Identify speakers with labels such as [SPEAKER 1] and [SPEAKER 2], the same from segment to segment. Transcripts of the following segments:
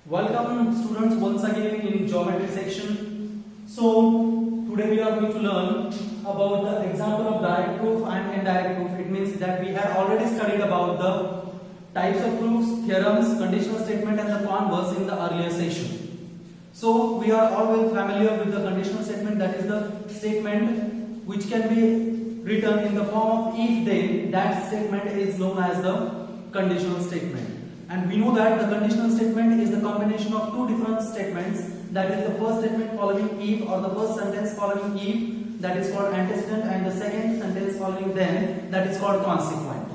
[SPEAKER 1] Welcome students once again in geometry section. So today we are going to learn about the example of direct proof and indirect proof. It means that we had already studied about the types of proofs, theorems, conditional statement and the converse in the earlier session. So we are all well familiar with the conditional statement, that is the statement which can be written in the form of if then. That statement is known as the conditional statement. And we know that the conditional statement is the combination of two different statements, that is the first statement following if, or the first sentence following if, that is called antecedent, and the second sentence following then, that is called consequent.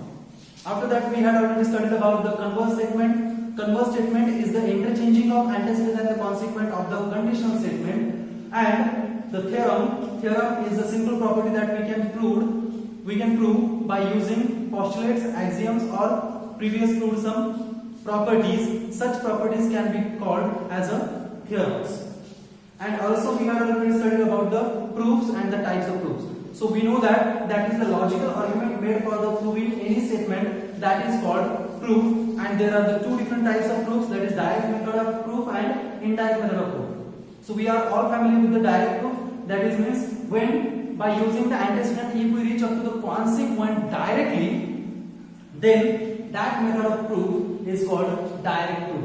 [SPEAKER 1] After that we had already studied about the converse statement. Converse statement is the interchanging of antecedent and the consequent of the conditional statement. And the theorem is a simple property that we can prove by using postulates, axioms or previous proved some properties. Such properties can be called as a theorems. And also we have already studied about the proofs and the types of proofs. So we know that is the logical argument made for the proving any statement, that is called proof. And there are the two different types of proofs, that is direct method of proof and indirect method of proof. So we are all familiar with the direct proof, that is means when by using the antecedent if we reach up to the consequent directly, then that method of proof is called direct proof.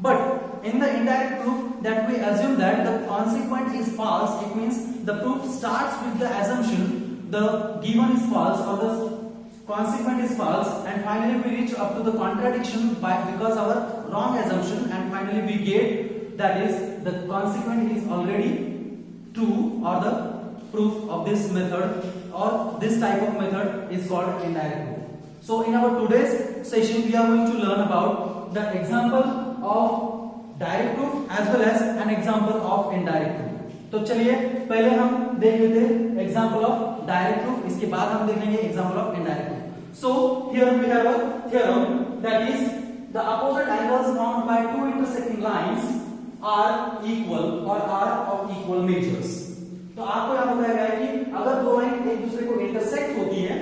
[SPEAKER 1] But in the indirect proof, that we assume that the consequent is false, it means the proof starts with the assumption the given is false or the consequent is false, and finally we reach up to the contradiction because our wrong assumption, and finally we get that is the consequent is already true, or the proof of this method or this type of method is called indirect proof. So in our today's session we are going to learn about the example of direct proof as well as an example of indirect proof. तो चलिए पहले हम देख लेते हैं example of direct proof, इसके बाद हम देखेंगे example of indirect proof. So here we have a theorem that is the opposite angles found by two intersecting lines are equal और आर ऑफ इक्वल मेजर्स. तो आपको यहां बताया गया है कि अगर दो लाइन एक दूसरे को इंटरसेक्ट होती है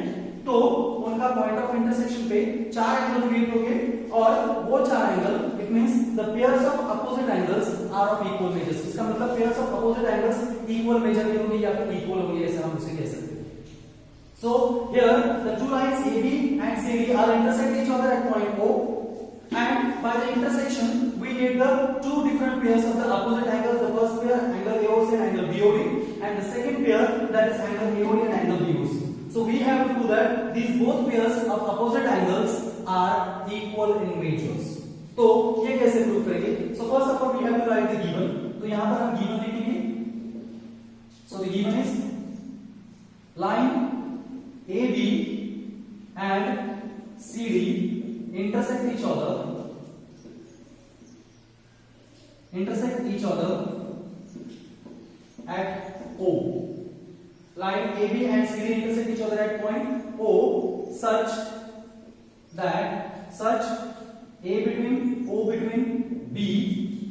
[SPEAKER 1] तो उनका पॉइंट ऑफ इंटरसेक्शन पे चार एंगल क्रिएट होंगे, और वो चार angle it means the pairs of opposite angles are of equal measures. इसका मतलब pairs of opposite angles equal measure के होंगे या फिर इक्वल होंगे, ऐसा हम उसे कह सकते हैं. So here the two lines AB and CD are intersect each other at point O, and by the intersection we get the two different pairs of the opposite angles. The first pair angle AOC and angle BOD, and the second pair that is angle AOD and angle BOC. So we have to do that these both pairs of opposite angles are equal in measures. तो ये कैसे prove करेंगे? So first of all we have to write the given. तो यहाँ पर हम given लिखेंगे. So the given is line AB and CD intersect each other at O. Line AB and CD intersect each other at point O such A between O between B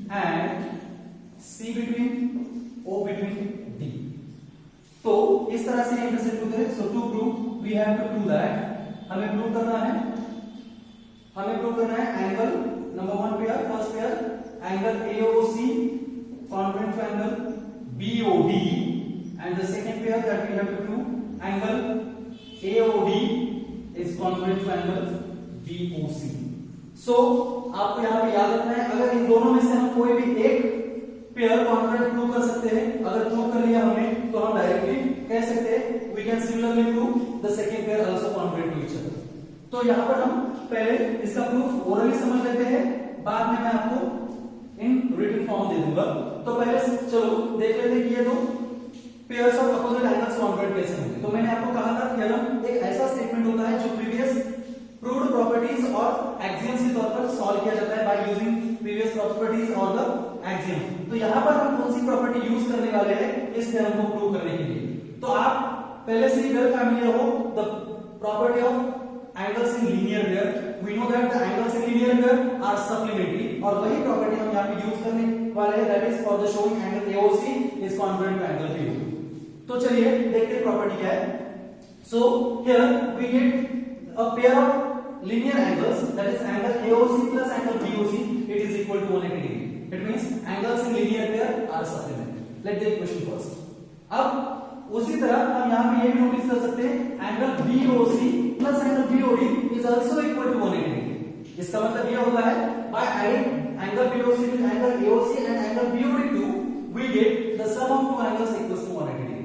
[SPEAKER 1] and C between O between D. तो इस तरह से intersect होते हैं. So to prove we have to prove that हमें prove करना है angle number one pair, first pair angle AOC congruent to angle BOD, and the second pair that we have to prove angle AOD is congruent to angle BOC. So आपको यहाँ पे याद रखना है, अगर इन दोनों में से हम कोई भी एक पेयर कॉन्ग्रुएंट प्रूव कर सकते हैं, अगर प्रूव कर लिया हमने तो हम डायरेक्टली कह सकते हैं we can similarly prove the second pair also congruent to each other. तो यहाँ पर हम पहले इसका प्रूफ ओरली समझ लेते हैं, बाद में मैं आपको इन रिटन फॉर्म दे दूंगा. तो पहले चलो देख लेते हैं कि ये दो pairs of opposite angles congruent कैसे होंगे. तो मैंने आपको कहा था थ्योरम एक ऐसा स्टेटमेंट होता है जो प्रीवियस प्रूव्ड प्रॉपर्टीज और एक्सियम्स के तौर पर सॉल्व किया जाता है बाय यूजिंग प्रीवियस प्रॉपर्टीज और द एक्सियम. तो यहाँ पर हम कौन सी प्रॉपर्टी यूज करने वाले हैं इस थ्योरम को प्रूव करने के लिए? तो आप पहले से ही वेल फैमिलियर हो the property of angles in linear pair. We know that the angles in linear pair are supplementary, और वही प्रॉपर्टी हम यहाँ पे यूज करने वाले हैं, that is for the showing angle AOC is congruent to angle BOD. तो चलिए देखते हैं प्रॉपर्टी क्या है. So here we get a pair of linear angles, that is angle AOC plus angle BOC, it is equal to 180 angles in linear pair are supplementary. Let the equation first. अब उसी तरह हम यहाँ पे ये भी नोटिस कर सकते हैं angle BOC plus angle BOD is also equal to 180 degree. इसका मतलब ये होता है by adding angle BOC with angle AOC and angle BOD2 we get the sum of two angles equals to 180 degree.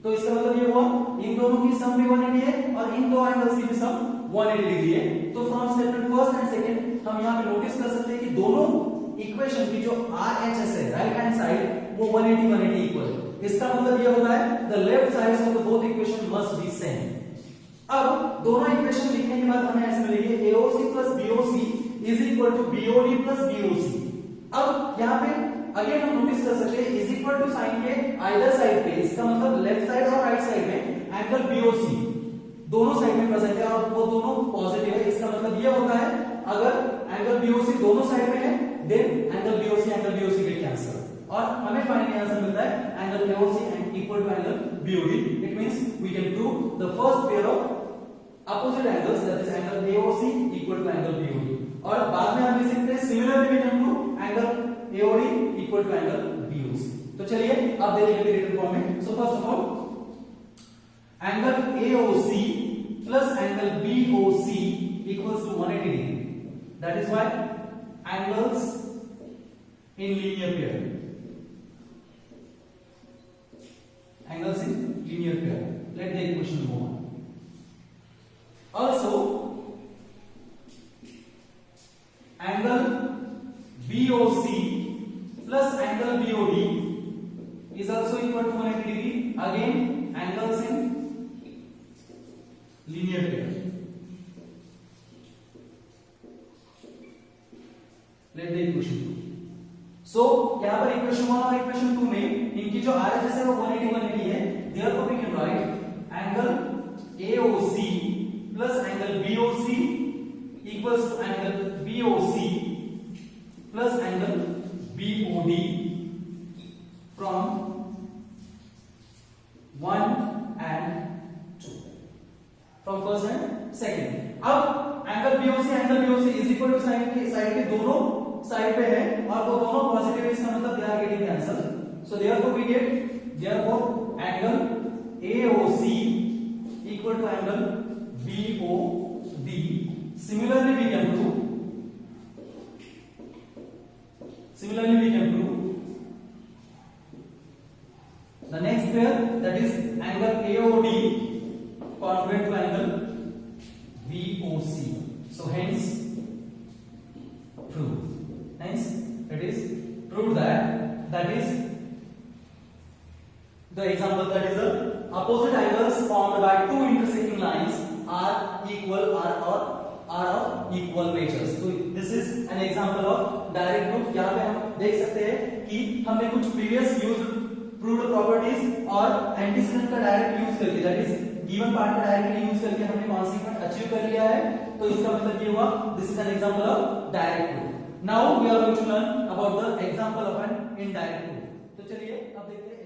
[SPEAKER 1] तो इसका मतलब ये हुआ इन दोनों की सम भी 180 है और इन दो एंगल्स की भी सम 180 डिग्री है. तो from statement first and second हम यहाँ पे नोटिस कर सकते हैं कि दोनों इक्वेशन की जो RHS है राइट हैंड साइड वो 180 इक्वल है. इसका मतलब ये होता है the left sides of the both equation must be same. अब दोनों इक्वेशन लिखने के बाद हमें ऐसे मिलेगी AOC plus BOC is equal to BOD plus BOC. अब यहाँ पे अगेन हम नोटिस कर सकते हैं इज इक्वल टू साइन के आइदर साइड पे. इसका मतलब लेफ्ट साइड और राइट साइड में एंगल BOC दोनों साइड में प्रेजेंट है और वो दोनों पॉजिटिव है. इसका मतलब ये होता है अगर एंगल BOC दोनों साइड में है then angle BOC get cancel और हमें फाइनली आंसर मिलता है angle AOC and equal to angle BOD. It means we can prove the first pair of opposite angles that is angle AOC equal to angle BOD. और बाद में हम लिख सकते हैं similarly we can prove angle AOD equal to angle BOC. तो चलिए अब देखेंगे रिटन फॉर्म में. So first of all angle AOC plus angle BOC equals to 180 degree. That is why angles in linear pair. Angles in linear pair. Let the equation move on. Also, angle BOC plus angle BOD is also equal to 180 degree. Again, angles in linear pair. Let the equation 2. So यहाँ पर equation 1 और equation 2 में इनकी जो RHS है वो 180 है. Therefore we can write angle AOC plus angle BOC equals to angle BOC plus angle BOD from 1 and from first and second. अब angle BOC is equal to sine के दोनों साइड पे है और वो दोनों पॉजिटिव है. इसका मतलब they are getting cancel. So therefore we get angle AOC equal to angle BOD. Similarly we can prove the next pair that is angle AOD congruent to angle BOC. So hence it is proved that is the example that is the opposite angles formed by two intersecting lines are of equal natures. So this is an example of direct proof. यहाँ पे हम देख सकते हैं कि हमने कुछ previous proved properties और antecedent का direct use करके that is गिवन पार्ट को डायरेक्टली यूज करके हमने कॉन्सिक्वेंट अचीव कर लिया है. तो इसका मतलब ये हुआ this is an example of direct proof. Now we are going to learn about the example of an indirect proof. तो चलिए अब देखते हैं